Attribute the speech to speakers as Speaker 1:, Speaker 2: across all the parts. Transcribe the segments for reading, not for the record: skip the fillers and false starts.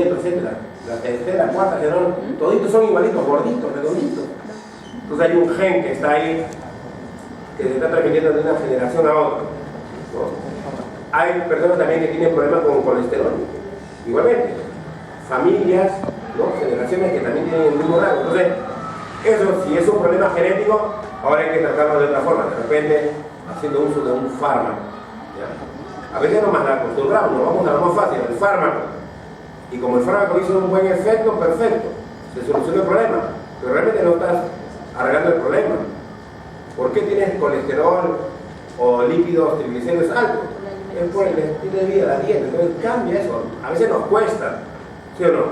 Speaker 1: nietos, etc. La tercera, cuarta generación, toditos son igualitos, gorditos, redonditos. Entonces hay un gen que está ahí, que se está transmitiendo de una generación a otra, ¿no? Hay personas también que tienen problemas con colesterol, igualmente. Familias, ¿no? Generaciones que también tienen el mismo rango. Entonces, eso, si es un problema genético, ahora hay que tratarlo de otra forma, de repente haciendo uso de un fármaco, ¿ya? A veces nos mal acostumbramos, nos vamos a lo más fácil, el fármaco. Y como el fármaco hizo un buen efecto, perfecto, se soluciona el problema, pero realmente no estás arreglando el problema. ¿Por qué tienes colesterol o lípidos triglicéridos altos? Es por el estilo de vida, la dieta. Entonces cambia eso. A veces nos cuesta, ¿sí o no?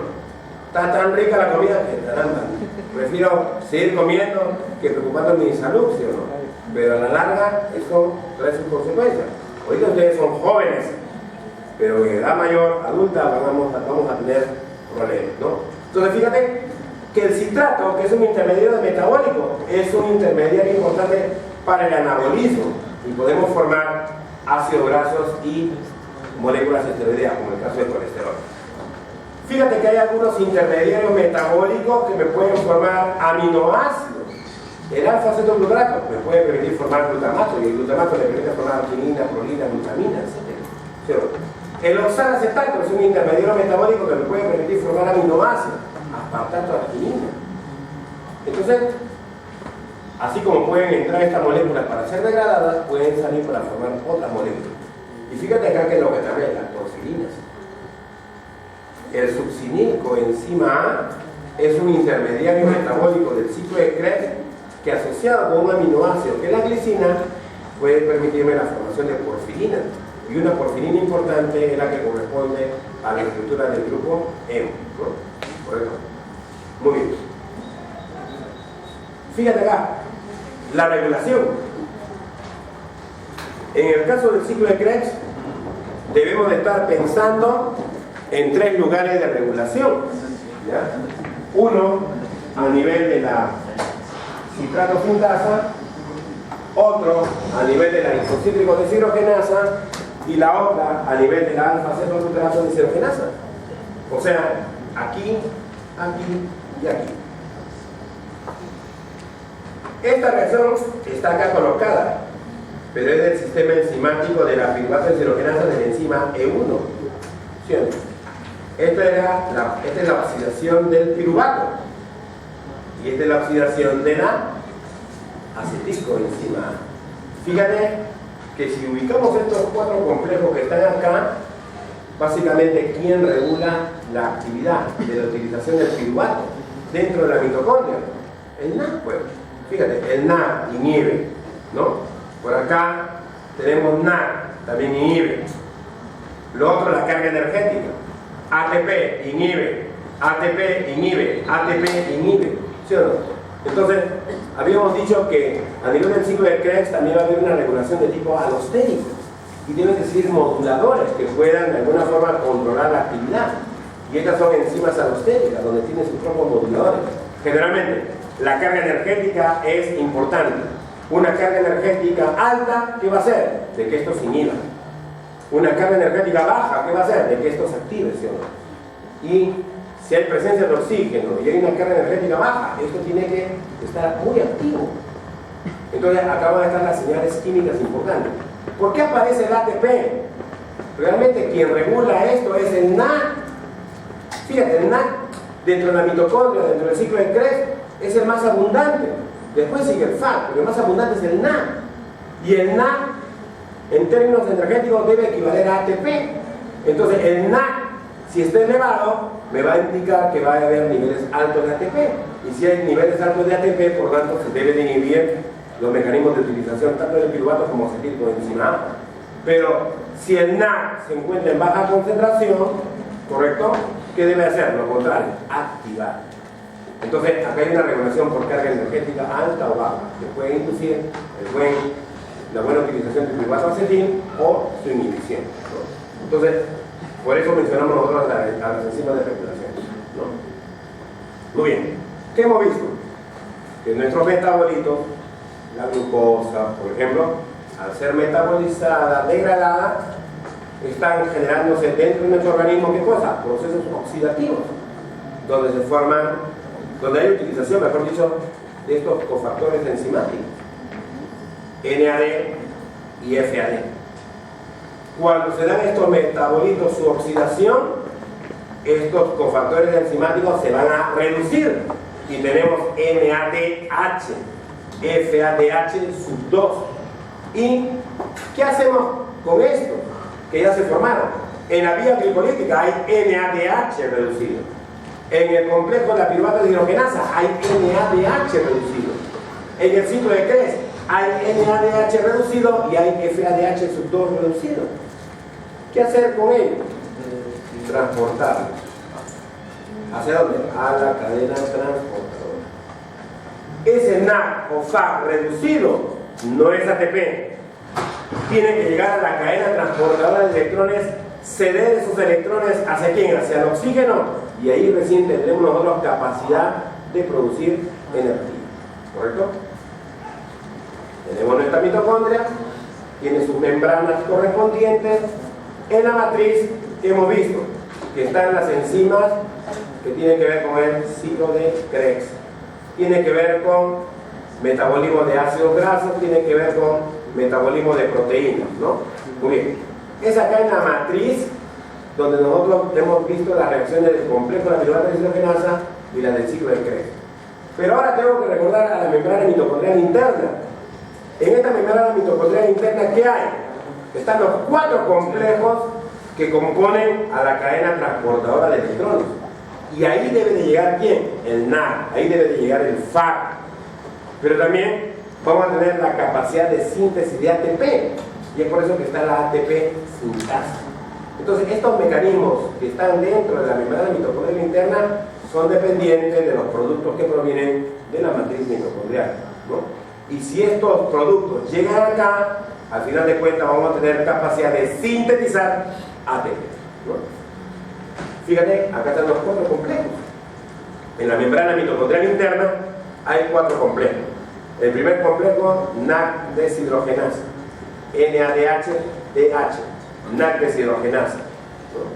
Speaker 1: Está tan rica la comida que caramba, prefiero seguir comiendo que preocupándome de mi salud, ¿sí o no? Pero a la larga eso trae sus consecuencias. Ahorita ustedes son jóvenes, pero en edad mayor, adulta, vamos a tener problemas, ¿no? Entonces fíjate que el citrato, que es un intermediario metabólico, es un intermediario importante para el anabolismo y podemos formar ácidos grasos y moléculas esteroideas, como el caso del colesterol. Fíjate que hay algunos intermediarios metabólicos que me pueden formar aminoácidos. El alfa-cetoglutarato me puede permitir formar glutamato, y el glutamato le permite formar arginina, prolina, glutamina, etc. El oxalacetato es un intermediario metabólico que me puede permitir formar aminoácidos, aspartato, arginina. Entonces, así como pueden entrar estas moléculas para ser degradadas, pueden salir para formar otras moléculas. Y fíjate acá que es lo que trae las toxilinas. El succinil coenzima A es un intermediario metabólico del ciclo de Krebs que, asociado con un aminoácido que es la glicina, puede permitirme la formación de porfirina. Y una porfirina importante es la que corresponde a la estructura del grupo hemo, ¿no? ¿Correcto? Muy bien. Fíjate acá, la regulación. En el caso del ciclo de Krebs, debemos de estar pensando en 3 lugares de regulación, ¿ya? Uno a nivel de la citrato sintasa, otro a nivel de la isocítrico deshidrogenasa y la otra a nivel de la alfa-cetoglutarato deshidrogenasa. O sea, aquí, aquí y aquí. Esta reacción está acá colocada, pero es del sistema enzimático de la piruvato deshidrogenasa del enzima E1. ¿Sí o no? Esta es la oxidación del piruvato y esta es la oxidación de la acetilcoenzima. Fíjate que si ubicamos estos 4 complejos que están acá, básicamente, ¿quién regula la actividad de la utilización del piruvato dentro de la mitocondria? El NAD, pues. Fíjate, el NAD inhibe, ¿no? Por acá tenemos NAD, también inhibe. Lo otro, la carga energética. ATP inhibe, ATP inhibe, ATP inhibe, ¿sí o no? Entonces, habíamos dicho que a nivel del ciclo de Krebs también va a haber una regulación de tipo alostérico y deben ser moduladores que puedan de alguna forma controlar la actividad. Y estas son enzimas alostéricas, donde tienen sus propios moduladores. Generalmente, la carga energética es importante. Una carga energética alta, ¿qué va a hacer? De que esto se inhiba. Una carga energética baja, ¿qué va a hacer? De que esto se active, ¿sí o no? Y si hay presencia de oxígeno y hay una carga energética baja, esto tiene que estar muy activo. Entonces, acá van a estar las señales químicas importantes. ¿Por qué aparece el ATP? Realmente quien regula esto es el NAD. Fíjate, el NAD dentro de la mitocondria, dentro del ciclo de Krebs, es el más abundante. Después sigue el FAT, pero el más abundante es el NAD. Y el NAD, en términos energéticos, debe equivaler a ATP. Entonces, el NAD, si está elevado, me va a indicar que va a haber niveles altos de ATP. Y si hay niveles altos de ATP, por lo tanto, se deben de inhibir los mecanismos de utilización tanto del piruvato como acetilcoenzima A. Pero si el NAD se encuentra en baja concentración, ¿correcto? ¿Qué debe hacer? Lo contrario, activar. Entonces, acá hay una regulación por carga energética alta o baja, que puede inducir la buena utilización del piruvato acetil o su inhibición, ¿no? Entonces, por eso mencionamos nosotros a las enzimas de regulación, ¿no? Muy bien, ¿qué hemos visto? Que nuestros metabolitos, la glucosa, por ejemplo, al ser metabolizada, degradada, están generándose dentro de nuestro organismo, ¿qué cosa? Procesos oxidativos, donde se forman, donde hay utilización, mejor dicho, de estos cofactores enzimáticos, NAD y FAD. Cuando se dan estos metabolitos, su oxidación, estos cofactores enzimáticos se van a reducir y tenemos NADH, FADH sub 2. ¿Y qué hacemos con esto? Que ya se formaron. En la vía glicolítica hay NADH reducido. En el complejo de la piruvato de hidrogenasa hay NADH reducido. En el ciclo de Krebs hay NADH reducido y hay FADH sub 2 reducido. ¿Qué hacer con ellos? Transportarlos. ¿Hacia dónde? A la cadena transportadora. Ese NAD o FAD reducido no es ATP. Tiene que llegar a la cadena transportadora de electrones, ceder esos electrones ¿hacia quién? Hacia el oxígeno, y ahí recién tendremos nosotros capacidad de producir energía. ¿Correcto? Tenemos nuestra mitocondria, tiene sus membranas correspondientes. En la matriz hemos visto que están las enzimas que tienen que ver con el ciclo de Krebs, tiene que ver con metabolismo de ácidos grasos, tiene que ver con metabolismo de proteínas, ¿no? Muy bien. Es acá en la matriz donde nosotros hemos visto las reacciones del complejo de la piruvato de hidrogenasa y las del ciclo de Krebs. Pero ahora tengo que recordar a la membrana mitocondrial interna. En esta membrana mitocondrial interna, ¿qué hay? Están los 4 complejos que componen a la cadena transportadora de electrones. Y ahí debe de llegar ¿quién? El NAD, ahí debe de llegar el FAD. Pero también vamos a tener la capacidad de síntesis de ATP, y es por eso que está la ATP sintasa. Entonces, estos mecanismos que están dentro de la membrana mitocondrial interna son dependientes de los productos que provienen de la matriz mitocondrial, ¿no? Y si estos productos llegan acá, al final de cuentas vamos a tener capacidad de sintetizar ATP, ¿no? Fíjate, acá están los 4 complejos. En la membrana mitocondrial interna hay 4 complejos. El primer complejo, NAC deshidrogenasa, NADH-DH, NAC deshidrogenasa, ¿no?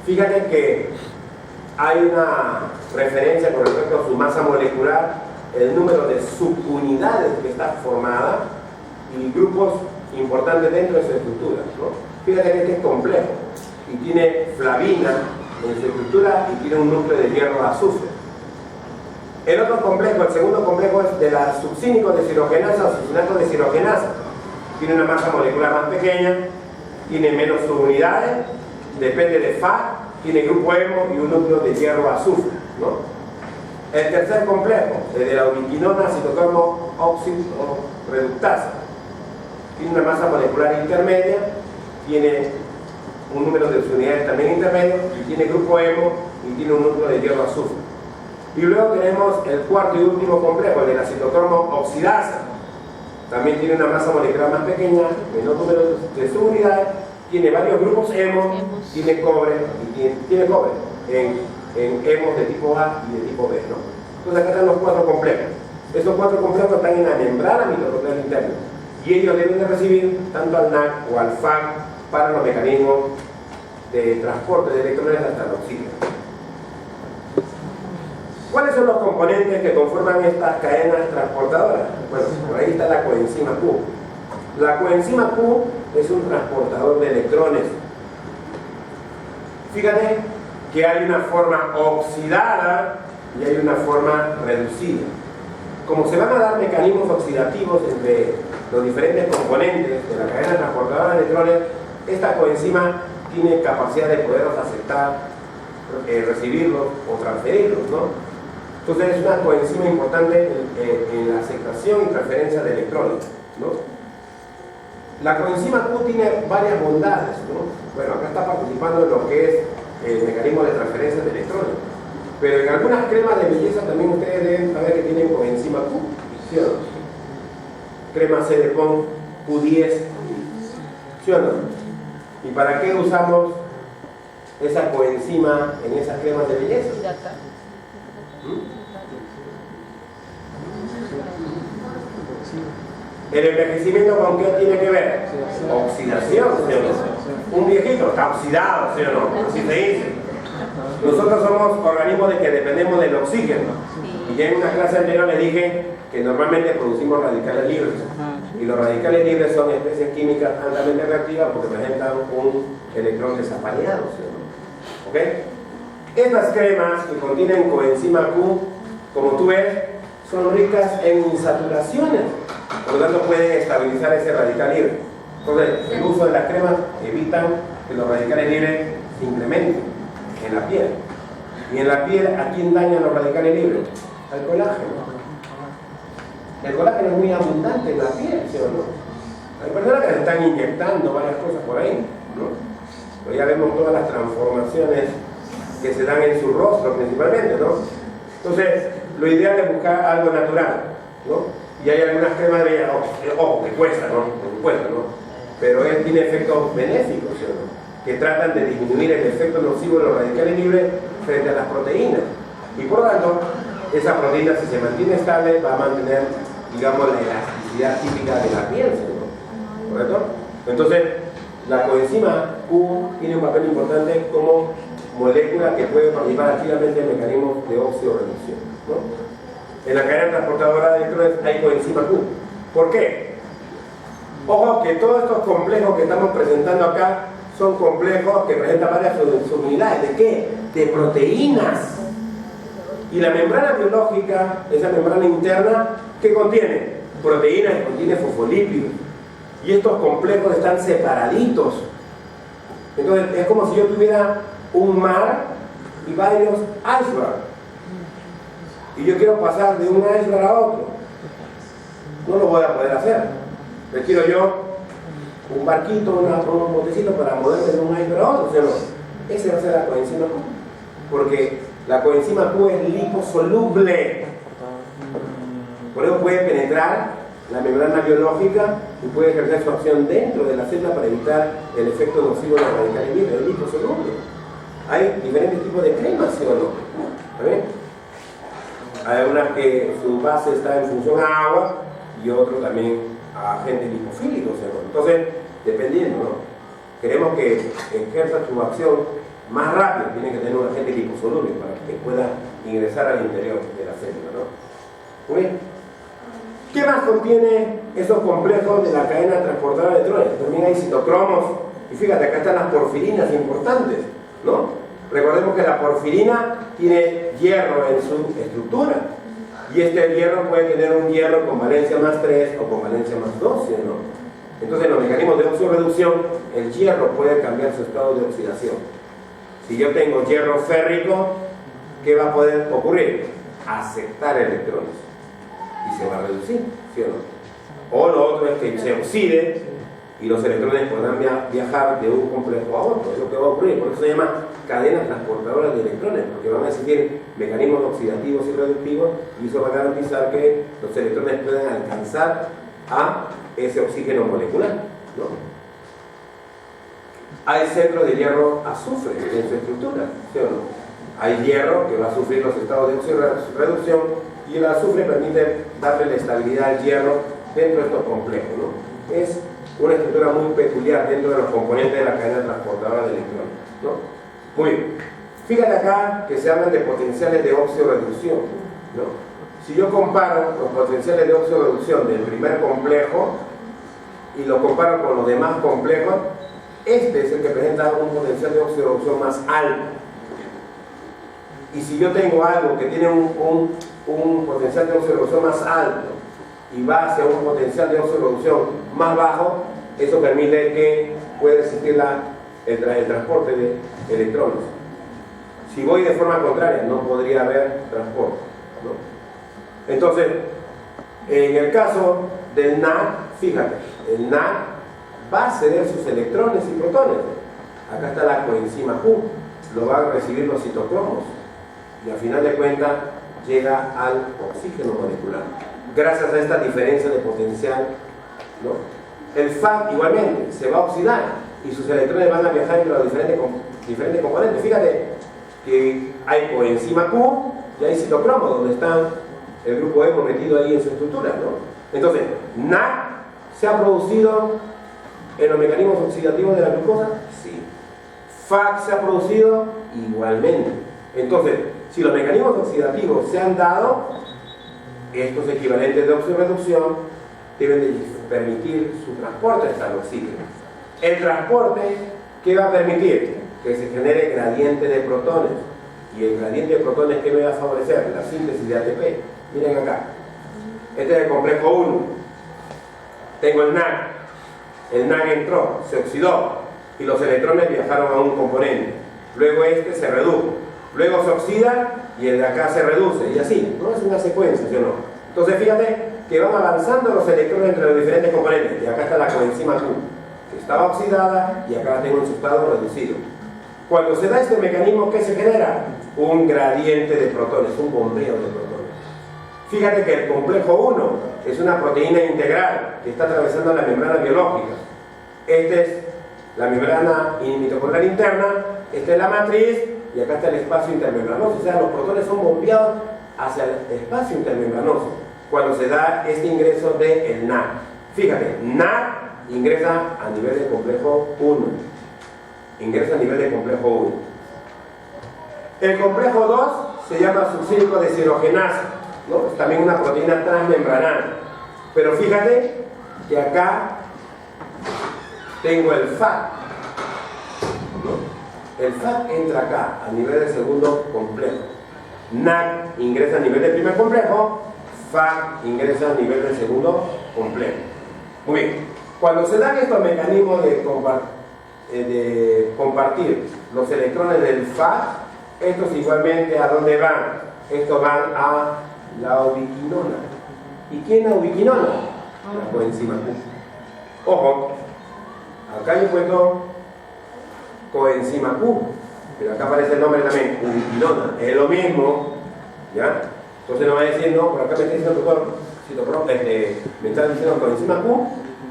Speaker 1: Fíjate que hay una referencia con respecto a su masa molecular, el número de subunidades que está formada y grupos importantes dentro de su estructura, ¿no? Fíjate que este es complejo y tiene flavina en su estructura y tiene un núcleo de hierro azufre. El otro complejo, el segundo complejo, es de la succínico deshidrogenasa o succinato deshidrogenasa. Tiene una masa molecular más pequeña, tiene menos subunidades, depende de FA, tiene grupo hemo y un núcleo de hierro azufre, ¿no? El tercer complejo, el de la ubiquinona citocromo oxidorreductasa, tiene una masa molecular intermedia, tiene un número de unidades también intermedio, y tiene grupo hemo y tiene un núcleo de hierro azufre. Y luego tenemos el cuarto y último complejo, el de la citocromo oxidasa. También tiene una masa molecular más pequeña, menor número de subunidades, tiene varios grupos hemo, tiene cobre y tiene cobre en hemos de tipo A y de tipo B, ¿no? Entonces acá están los 4 complejos. Estos 4 complejos están en la membrana mitocondrial interna y ellos deben de recibir tanto al NAC o al FAC para los mecanismos de transporte de electrones hasta el oxígeno. ¿Cuáles son los componentes que conforman estas cadenas transportadoras? Bueno, por ahí está la coenzima Q. La coenzima Q es un transportador de electrones. Fíjate que hay una forma oxidada y hay una forma reducida. Como se van a dar mecanismos oxidativos entre los diferentes componentes de la cadena transportadora de electrones, esta coenzima tiene capacidad de poderlos aceptar, recibirlos o transferirlos, ¿no? Entonces es una coenzima importante en la aceptación y transferencia de electrones, ¿no? La coenzima Q tiene varias bondades, ¿no? Bueno, acá está participando en lo que es el mecanismo de transferencia de electrones, pero en algunas cremas de belleza también ustedes deben saber que tienen coenzima Q, ¿sí o no? Crema CD-PON Q10, ¿sí o no? ¿Y para qué usamos esa coenzima en esas cremas de belleza? El envejecimiento, ¿con qué tiene que ver? Oxidación, ¿sí o no? Un viejito, está oxidado, ¿sí o no? Así se dice. Nosotros somos organismos de que dependemos del oxígeno. Y ya en una clase anterior les dije que normalmente producimos radicales libres. Y los radicales libres son especies químicas altamente reactivas porque presentan un electrón desapareado, ¿sí o no? ¿Ok? Estas cremas que contienen coenzima Q, como tú ves, son ricas en insaturaciones. Por lo tanto, pueden estabilizar ese radical libre. Entonces, el uso de las cremas evita que los radicales libres se incrementen en la piel. Y en la piel, ¿a quién dañan los radicales libres? Al colágeno. El colágeno es muy abundante en la piel, ¿sí o no? Hay personas que se están inyectando varias cosas por ahí, ¿no? Pero ya vemos todas las transformaciones que se dan en su rostro principalmente, ¿no? Entonces, lo ideal es buscar algo natural, ¿no? Y hay algunas cremas de ojo, que cuesta, ¿no? Por supuesto, ¿no? Pero él tiene efectos benéficos, ¿sí o no? Que tratan de disminuir el efecto nocivo de los radicales libres frente a las proteínas. Y por lo tanto, esa proteína, si se mantiene estable, va a mantener, digamos, la elasticidad típica de la piel, ¿sí o no? ¿Correcto? Entonces, la coenzima Q tiene un papel importante como molécula que puede participar activamente en mecanismos de oxidorreducción, ¿no? En la cadena transportadora de electrones hay coenzima Q. ¿Por qué? Ojo que todos estos complejos que estamos presentando acá son complejos que presentan varias subunidades. ¿De qué? De proteínas. Y la membrana biológica, esa membrana interna, ¿qué contiene? Proteínas, que contiene fosfolípidos. Y estos complejos están separaditos. Entonces es como si yo tuviera un mar y varios icebergs. Y yo quiero pasar de un iceberg a otro. No lo voy a poder hacer. Requiero yo un barquito, un botecito para moverme de un iceberg a otro, ¿sí o no? Ese va a ser la coenzima Q. Porque la coenzima Q es liposoluble. Por eso puede penetrar la membrana biológica y puede ejercer su acción dentro de la célula para evitar el efecto nocivo de los radicales libres. Es liposoluble. Hay diferentes tipos de cremas, ¿sí o no? ¿Está bien? Hay unas que su base está en función a agua y otro también a agentes lipofílicos, ¿sí o no? Entonces, dependiendo, ¿no? Queremos que ejerza su acción más rápido, tiene que tener un agente liposoluble para que pueda ingresar al interior de la célula, ¿no? Muy bien. ¿Qué más contiene esos complejos de la cadena transportadora de electrones? También hay citocromos. Y fíjate, acá están las porfirinas importantes, ¿no? Recordemos que la porfirina tiene hierro en su estructura. Y este hierro puede tener un hierro con valencia más 3 o con valencia más 2, ¿sí o no? Entonces, en los mecanismos de oxidorreducción, el hierro puede cambiar su estado de oxidación. Si yo tengo hierro férrico, ¿qué va a poder ocurrir? Aceptar electrones. Y se va a reducir, ¿sí o no? O lo otro es que se oxide y los electrones podrán viajar de un complejo a otro. Es lo que va a ocurrir. Por eso se llama cadenas transportadoras de electrones, porque van a existir mecanismos oxidativos y reductivos y eso va a garantizar que los electrones puedan alcanzar a ese oxígeno molecular, ¿no? Hay centros de hierro azufre en su estructura, ¿sí o no? Hay hierro que va a sufrir los estados de oxidorreducción y el azufre permite darle la estabilidad al hierro dentro de estos complejos, ¿no? Es una estructura muy peculiar dentro de los componentes de la cadena transportadora de electrones, ¿no? Muy bien. Fíjate acá que se hablan de potenciales de oxidorreducción, ¿no? Si yo comparo los potenciales de oxidorreducción del primer complejo y lo comparo con los demás complejos, este es el que presenta un potencial de oxidorreducción más alto. Y si yo tengo algo que tiene un potencial de oxidorreducción más alto y va hacia un potencial de oxidorreducción más bajo, eso permite que pueda existir el transporte de electrones. Si voy de forma contraria, no podría haber transporte, ¿no? Entonces, en el caso del NAD, fíjate, el NAD va a ceder sus electrones y protones. Acá está la coenzima Q, lo van a recibir los citocromos y al final de cuentas llega al oxígeno molecular gracias a esta diferencia de potencial, ¿no? El FAD igualmente se va a oxidar y sus electrones van a viajar entre los diferentes componentes. Fíjate que hay coenzima Q y hay citocromo donde están el grupo hemo metido ahí en su estructura, ¿no? Entonces, NAD se ha producido ¿En los mecanismos oxidativos de la glucosa? Sí. FAC se ha producido igualmente. Entonces, si los mecanismos oxidativos se han dado, estos equivalentes de oxirreducción deben de permitir su transporte hasta el oxígeno. El transporte, ¿qué va a permitir? Que se genere gradiente de protones. Y el gradiente de protones, ¿qué me va a favorecer? La síntesis de ATP. Miren acá. Este es el complejo 1. Tengo el NAC. El NAC entró, se oxidó y los electrones viajaron a un componente. Luego este se redujo. Luego se oxida y el de acá se reduce. Y así, ¿no? Es una secuencia, ¿sí o no? Entonces fíjate que van avanzando los electrones entre los diferentes componentes. Y acá está la coenzima Q, que estaba oxidada y acá la tengo en su estado reducido. Cuando se da este mecanismo, ¿qué se genera? Un gradiente de protones, un bombeo de protones. Fíjate que el complejo 1 es una proteína integral que está atravesando la membrana biológica. Esta es la membrana mitocondrial interna, esta es la matriz y acá está el espacio intermembranoso. O sea, los protones son bombeados hacia el espacio intermembranoso cuando se da este ingreso del NAC. Fíjate, NAC ingresa a nivel de complejo 1. Ingresa a nivel de complejo 1. El complejo 2 se llama sucíclico deshidrogenasa, ¿no? Es también una proteína transmembranal. Pero fíjate que acá tengo el FAC, ¿no? El FAC entra acá, a nivel del segundo complejo. NAC ingresa a nivel del primer complejo, FAC ingresa a nivel del segundo complejo. Muy bien. Cuando se dan estos mecanismos de compartir los electrones del FAC, estos igualmente ¿a dónde van? Estos van a la ubiquinona. ¿Y quién es la ubiquinona? La coenzima Q. Ojo, acá yo encuentro coenzima Q, pero acá aparece el nombre también, ubiquinona. Es lo mismo, ¿ya? Entonces no va a decir, no, por acá me está diciendo me está diciendo coenzima Q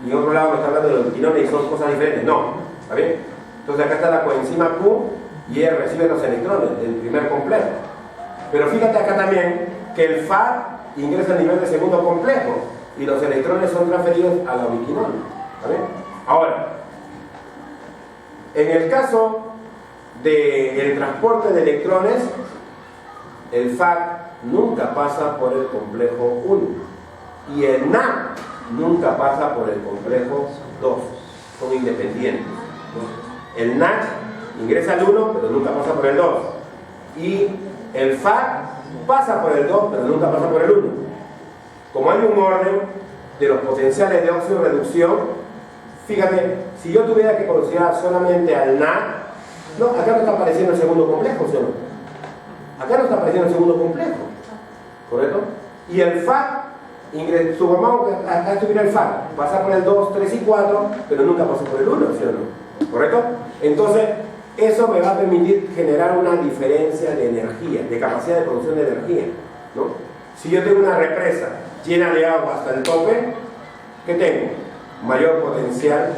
Speaker 1: y en otro lado me está hablando de la ubiquinona y son cosas diferentes. No, ¿está bien? Entonces acá está la coenzima Q y él recibe los electrones del primer complejo. Pero fíjate acá también que el FAC ingresa a nivel de segundo complejo y los electrones son transferidos a la ubiquinona. ¿Está bien? Ahora, en el caso del transporte de electrones, el FAC nunca pasa por el complejo 1 y el NAC nunca pasa por el complejo 2. Son independientes, ¿no? El NAC ingresa al 1 pero nunca pasa por el 2 y el FAC pasa por el 2 pero nunca pasa por el 1. Como hay un orden de los potenciales de oxirreducción, fíjate, si yo tuviera que considerar solamente al NAC, no, acá no está apareciendo el segundo complejo, ¿sí o no? Acá no está apareciendo el segundo complejo, ¿correcto? Y el FAC, supongamos que acá estuviera el FAC, pasa por el 2, 3 y 4, pero nunca pasa por el 1, ¿sí o no? ¿Correcto? Entonces, eso me va a permitir generar una diferencia de energía, de capacidad de producción de energía, ¿no? Si yo tengo una represa llena de agua hasta el tope, ¿qué tengo? Mayor potencial,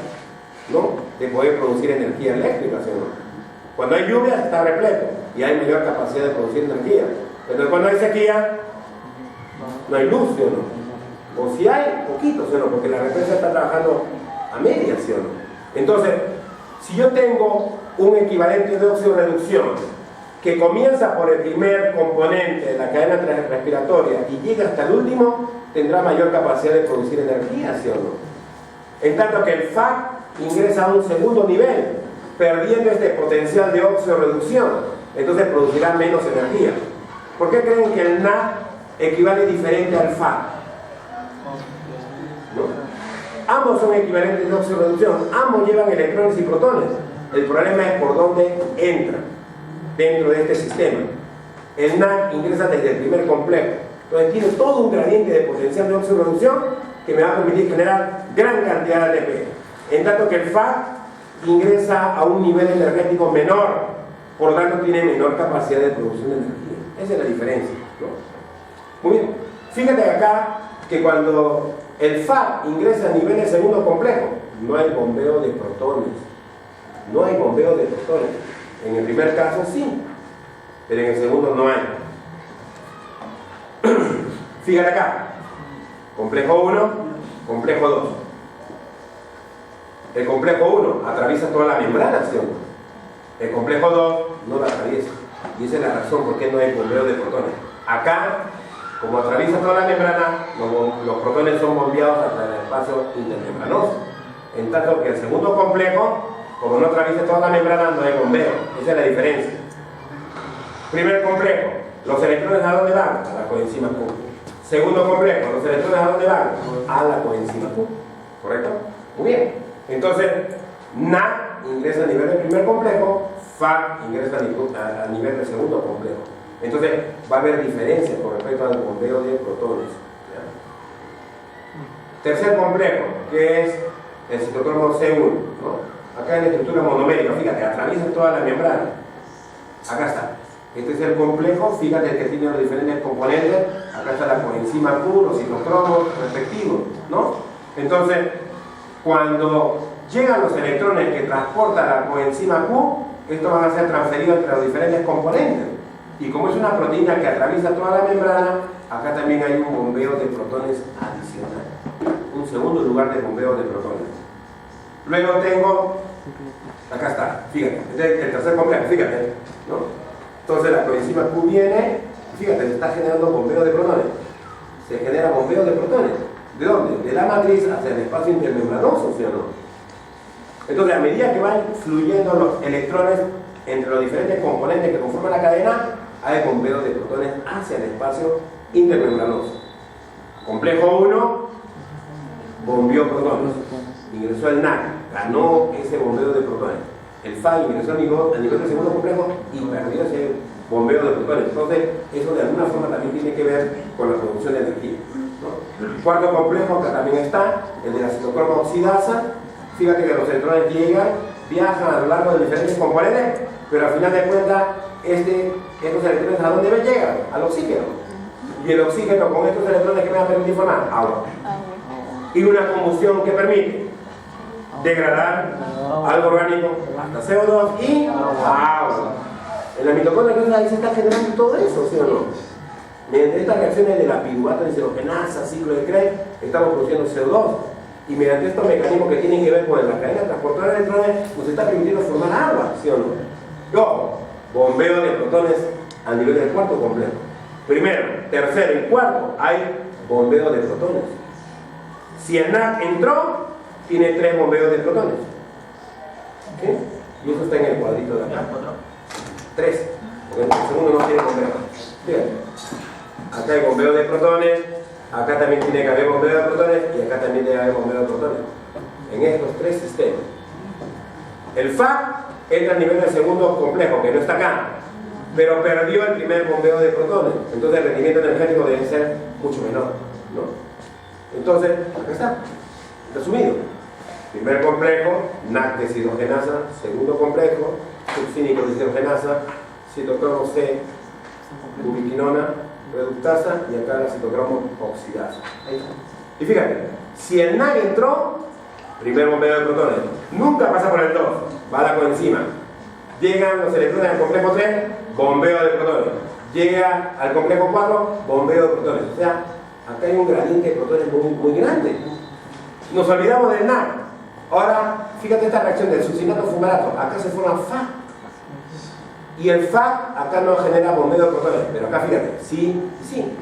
Speaker 1: ¿no?, de poder producir energía eléctrica, ¿sí o no? Cuando hay lluvia está repleto y hay mayor capacidad de producir energía. Pero cuando hay sequía, no hay luz, ¿sí o no? O si hay, poquito, ¿sí o no? Porque la represa está trabajando a media, ¿sí o no? Entonces, si yo tengo un equivalente de oxirreducción que comienza por el primer componente de la cadena respiratoria y llega hasta el último, tendrá mayor capacidad de producir energía, ¿sí o no? En tanto que el FAC ingresa a un segundo nivel, perdiendo este potencial de oxirreducción, entonces producirá menos energía. ¿Por qué creen que el NAC equivale diferente al FAC? ¿No? Ambos son equivalentes de oxirreducción, ambos llevan electrones y protones. El problema es por dónde entran dentro de este sistema. El NAC ingresa desde el primer complejo, entonces tiene todo un gradiente de potencial de oxirreducción que me va a permitir generar gran cantidad de ATP, en tanto que el FAC ingresa a un nivel energético menor, por lo tanto tiene menor capacidad de producción de energía. Esa es la diferencia, ¿no? Muy bien, fíjate acá que cuando el FAC ingresa a nivel de segundo complejo, no hay bombeo de protones. No hay bombeo de protones. En el primer caso sí, pero en el segundo no hay. Fíjate acá, complejo 1, complejo 2. El complejo 1 atraviesa toda la membrana, ¿sí o no? El complejo 2 no la atraviesa. Y esa es la razón por qué no hay bombeo de protones. Acá, como atraviesa toda la membrana, los protones son bombeados hasta el espacio intermembranoso. En tanto que el segundo complejo, como no atraviesa toda la membrana, no hay bombeo. Esa es la diferencia. Primer complejo, los electrones ¿a dónde van? A la coenzima Q. Segundo complejo, los electrones ¿a dónde van? A la coenzima Q. ¿Correcto? Muy bien. Entonces, NAC ingresa a nivel del primer complejo, FAC ingresa a nivel del segundo complejo. Entonces, va a haber diferencias con respecto al bombeo de protones. ¿Ya? Tercer complejo, que es el citocromo C1, ¿no? Acá en la estructura monomérica, fíjate, atraviesa toda la membrana. Acá está. Este es el complejo, fíjate que tiene los diferentes componentes. Acá está la coenzima Q, los citocromos respectivos, ¿no? Entonces, cuando llegan los electrones que transporta la coenzima Q, estos van a ser transferidos entre los diferentes componentes. Y como es una proteína que atraviesa toda la membrana, acá también hay un bombeo de protones adicional. Un segundo lugar de bombeo de protones. Luego tengo, acá está, fíjate, este es el tercer complejo, fíjate, ¿no? Entonces la coenzima Q viene, fíjate, se está generando bombeo de protones. Se genera bombeo de protones. ¿De dónde? De la matriz hacia el espacio intermembranoso, ¿sí o no? Entonces, a medida que van fluyendo los electrones entre los diferentes componentes que conforman la cadena, hay bombeo de protones hacia el espacio intermembranoso. Complejo 1, bombeó protones. Ingresó el NAC, ganó ese bombeo de protones. El FAC ingresó a nivel del segundo complejo y perdió ese bombeo de protones. Entonces, eso de alguna forma también tiene que ver con la producción de energía, ¿no? El cuarto complejo, que también está, el de la citocromo oxidasa. Fíjate que los electrones llegan, viajan a lo largo de diferentes componentes, pero al final de cuentas, estos electrones ¿a dónde llegan? Al oxígeno. Y el oxígeno con estos electrones, ¿qué me va a permitir formar? Agua. Y una combustión que permite degradar algo orgánico hasta CO2 y agua. En la mitocondria ahí se está generando todo eso, ¿sí o no? Mediante estas reacciones de la piruvato deshidrogenasa, ciclo de Krebs, estamos produciendo CO2. Y mediante estos mecanismos que tienen que ver con la cadena transportadora de electrones, nos está permitiendo formar agua, ¿sí o no? Ojo, bombeo de protones a nivel del cuarto complejo. Primero, tercero y cuarto, hay bombeo de protones. Si el NAC entró, tiene 3 bombeos de protones. ¿Sí? Y eso está en el cuadrito de acá. 3. Porque el segundo no tiene bombeo. Fíjate. Acá hay bombeo de protones, acá también tiene que haber bombeo de protones y acá también debe haber bombeo de protones. En estos 3 sistemas. El FAC entra a nivel del segundo complejo, que no está acá, pero perdió el primer bombeo de protones. Entonces el rendimiento energético debe ser mucho menor, ¿no? Entonces, acá está, resumido. Primer complejo, NAC deshidrogenasa. Segundo complejo, succínico deshidrogenasa, citocromo C, ubiquinona, reductasa, y acá la citocromo oxidasa. Ahí está. Y fíjate, si el NAC entró, primer bombeo de protones, nunca pasa por el 2, va a la coenzima. Llegan los electrones al complejo 3, bombeo de protones. Llega al complejo 4, bombeo de protones. O sea, acá hay un gradiente de protones muy grande. Nos olvidamos del NAC. Ahora, fíjate esta reacción del succinato fumarato. Acá se forma FAC. Y el FAC acá no genera bombeo de protones. Pero acá fíjate, sí y sí.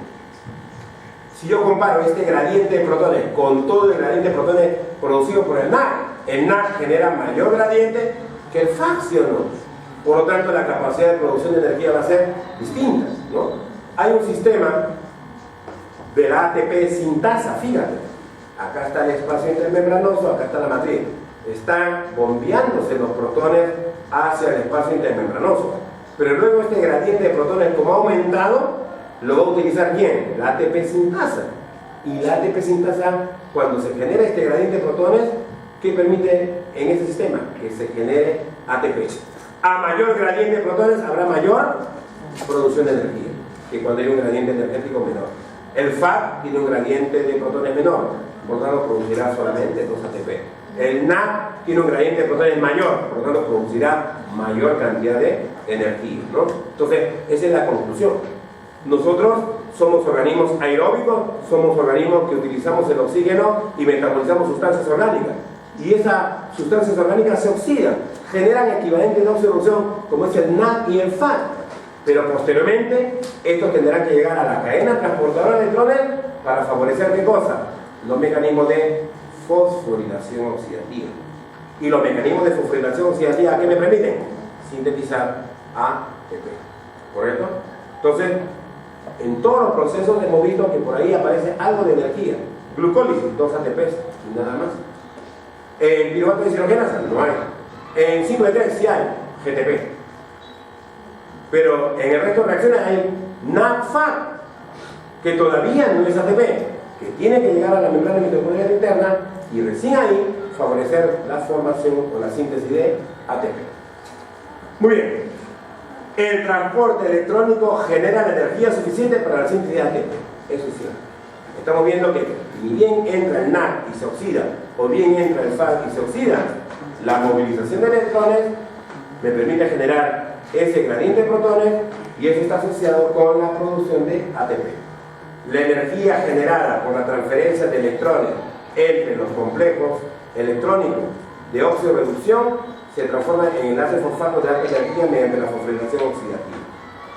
Speaker 1: Si yo comparo este gradiente de protones con todo el gradiente de protones producido por el NAC genera mayor gradiente que el FAC, ¿sí o no? Por lo tanto, la capacidad de producción de energía va a ser distinta, ¿no? Hay un sistema de la ATP sintasa, fíjate. Acá está el espacio intermembranoso, acá está la matriz. Están bombeándose los protones hacia el espacio intermembranoso. Pero luego este gradiente de protones, como ha aumentado, lo va a utilizar ¿quién? La ATP sintasa. Y la ATP sintasa, cuando se genera este gradiente de protones, ¿qué permite en este sistema? Que se genere ATP. A mayor gradiente de protones habrá mayor producción de energía que cuando hay un gradiente energético menor. El FAC tiene un gradiente de protones menor, por lo tanto producirá solamente 2 ATP. El NAC tiene un gradiente de protones mayor, por lo tanto producirá mayor cantidad de energía, ¿no? Entonces, esa es la conclusión. Nosotros somos organismos aeróbicos, somos organismos que utilizamos el oxígeno y metabolizamos sustancias orgánicas. y esas sustancias orgánicas se oxidan, generan equivalentes de óxido de reducción como es el NAD y el FAD, pero posteriormente estos tendrán que llegar a la cadena transportadora de electrones para favorecer ¿qué cosa? Los mecanismos de fosforilación oxidativa. Y los mecanismos de fosforilación oxidativa, ¿qué me permiten? Sintetizar ATP, ¿correcto? Entonces, en todos los procesos hemos visto que por ahí aparece algo de energía. Glucólisis, 2 ATPs y nada más. En piruvato de deshidrogenasa no hay. En 5-3 sí hay GTP. Pero en el resto de reacciones hay NAD-FAD, que todavía no es ATP, que tiene que llegar a la membrana mitocondrial interna y recién ahí favorecer la formación o la síntesis de ATP. Muy bien. El transporte electrónico genera la energía suficiente para la síntesis de ATP. Eso es cierto. Estamos viendo que ni bien entra el NAD y se oxida, o bien entra el FAD y se oxida, la movilización de electrones me permite generar ese gradiente de protones y eso está asociado con la producción de ATP. La energía generada por la transferencia de electrones entre los complejos electrónicos de óxido de reducción se transforma en enlaces fosfatos de alta energía mediante la fosforilación oxidativa.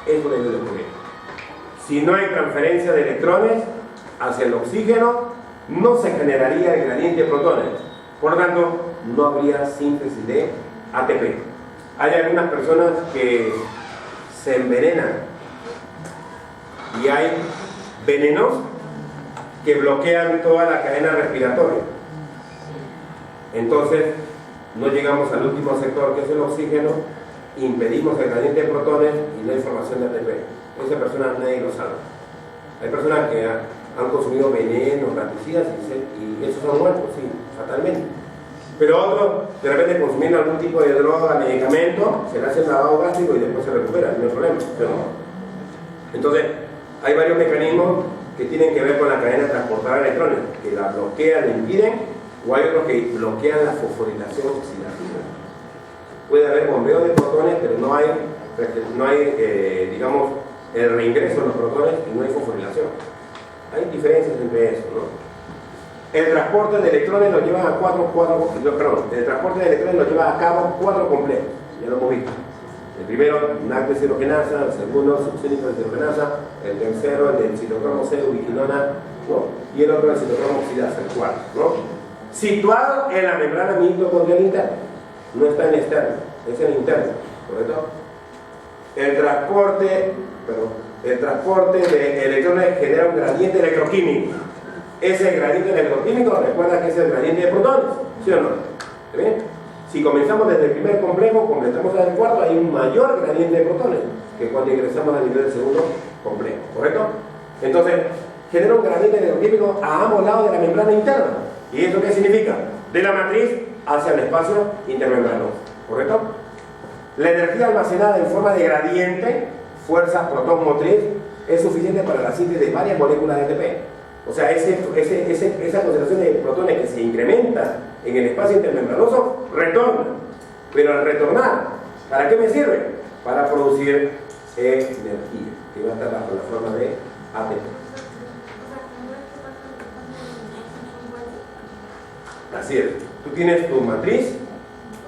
Speaker 1: Eso debe de ocurrir. Si no hay transferencia de electrones hacia el oxígeno, no se generaría el gradiente de protones. Por lo tanto, no habría síntesis de ATP. Hay algunas personas que se envenenan y hay venenos que bloquean toda la cadena respiratoria. Entonces, no llegamos al último sector que es el oxígeno, impedimos el gradiente de protones y no hay formación de ATP. Esa persona nadie lo sabe. Hay personas que han consumido venenos, pesticidas y esos son muertos, sí, fatalmente. Pero otros, de repente consumiendo algún tipo de droga, medicamento, se le hace el lavado gástrico y después se recupera, no hay problema. Pero, entonces, hay varios mecanismos que tienen que ver con la cadena transportadora de electrones, que la bloquean, la impiden, o hay otros que bloquean la fosforilación oxidativa. Puede haber bombeo de protones, pero no hay digamos, el reingreso de los protones y no hay fosforilación. Hay diferencias entre eso, ¿no? El transporte de electrones lo lleva el transporte de electrones lo lleva a cabo 4 complejos, ya lo hemos visto. El primero, NAD deshidrogenasa, el segundo, succínico deshidrogenasa, el tercero, el del citocromo C, ubiquinona, ¿no? Y el otro, el citocromo oxidasa, el cuarto, ¿no? Situado en la membrana mitocondrial interna, no está en el externo, es en el interno, ¿correcto? El transporte de electrones genera un gradiente electroquímico. Ese gradiente electroquímico, recuerda que es el gradiente de protones, ¿sí o no? ¿Está bien? Si comenzamos desde el primer complejo, completamos al cuarto, hay un mayor gradiente de protones que cuando ingresamos al nivel del segundo complejo, ¿correcto? Entonces, genera un gradiente electroquímico a ambos lados de la membrana interna. ¿Y eso qué significa? De la matriz hacia el espacio intermembranoso, ¿correcto? La energía almacenada en forma de gradiente, fuerza protón motriz, es suficiente para la síntesis de varias moléculas de ATP. O sea, esa concentración de protones que se incrementa en el espacio intermembranoso retorna. Pero al retornar, ¿para qué me sirve? Para producir energía, que va a estar bajo la forma de ATP. Así es. Tú tienes tu matriz,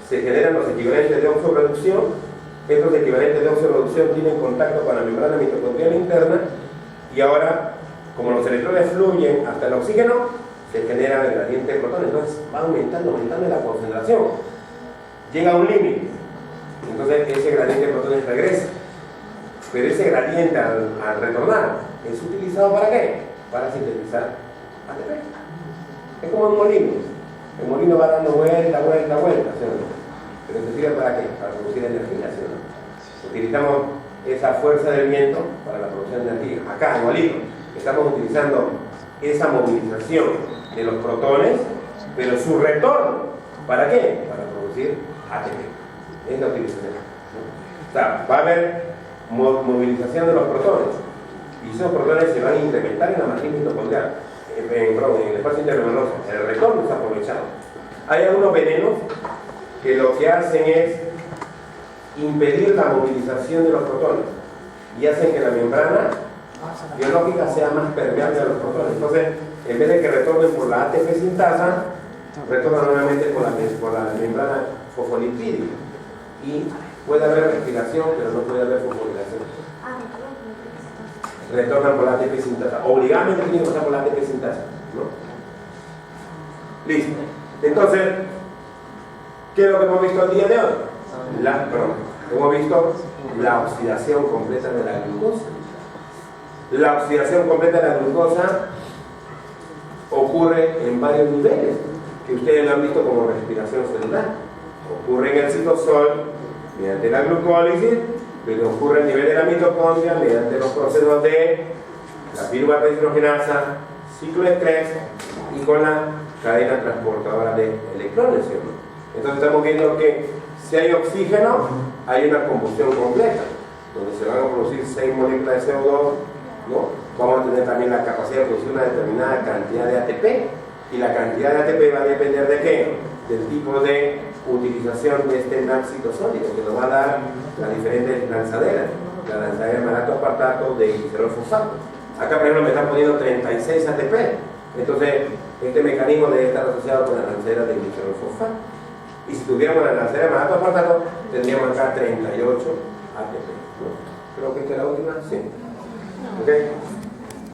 Speaker 1: se generan los equivalentes de óxido de reducción. Estos equivalentes de óxido de reducción tienen contacto con la membrana mitocondrial interna y ahora, como los electrones fluyen hasta el oxígeno, se genera el gradiente de protones. Entonces va aumentando la concentración. Llega a un límite. Entonces ese gradiente de protones regresa. Pero ese gradiente al retornar es utilizado ¿para qué? Para sintetizar ATP. Es como un molino. El molino va dando vuelta, ¿sí o no? Pero se sirve ¿para qué? Para producir energía, ¿sí o no? Utilizamos esa fuerza del viento para la producción de energía. Acá, igualito, estamos utilizando esa movilización de los protones, pero su retorno, ¿para qué? Para producir ATP. Es la utilización. O sea, va a haber movilización de los protones, y esos protones se van a incrementar en la matriz mitocondrial, en el espacio intermembranoso. El retorno es aprovechado. Hay algunos venenos que lo que hacen es impedir la movilización de los protones y hacen que la membrana biológica sea más permeable a los protones. Entonces, en vez de que retornen por la ATP sintasa, retorna nuevamente por la membrana fosfolipídica y puede haber respiración, pero no puede haber fosforilación. Retornan por la ATP sintasa. Obligadamente tiene que pasar por la ATP sintasa, ¿no? Listo. Entonces, ¿qué es lo que hemos visto el día de hoy? Hemos visto la oxidación completa de la glucosa. La oxidación completa de la glucosa ocurre en varios niveles, que ustedes lo han visto como respiración celular. Ocurre en el citosol mediante la glucólisis, pero ocurre a nivel de la mitocondria mediante los procesos de la piruvato deshidrogenasa, ciclo de Krebs y con la cadena transportadora de electrones, ¿cierto? Entonces estamos viendo que si hay oxígeno, hay una combustión completa, donde se van a producir 6 moléculas de CO2, ¿no? Vamos a tener también la capacidad de producir una determinada cantidad de ATP, y la cantidad de ATP va a depender de qué? Del tipo de utilización de este NAC citosólico, que nos va a dar las diferentes lanzaderas, la lanzadera de malato aspartato de glicerol fosfato. Acá por ejemplo me están poniendo 36 ATP, entonces este mecanismo debe estar asociado con la lanzadera de glicerol fosfato. Y si tuviéramos la lanzadera de malato aspartato, tendríamos acá 38 ATP, ¿no? Creo que esta es la última, sí. ¿Ok?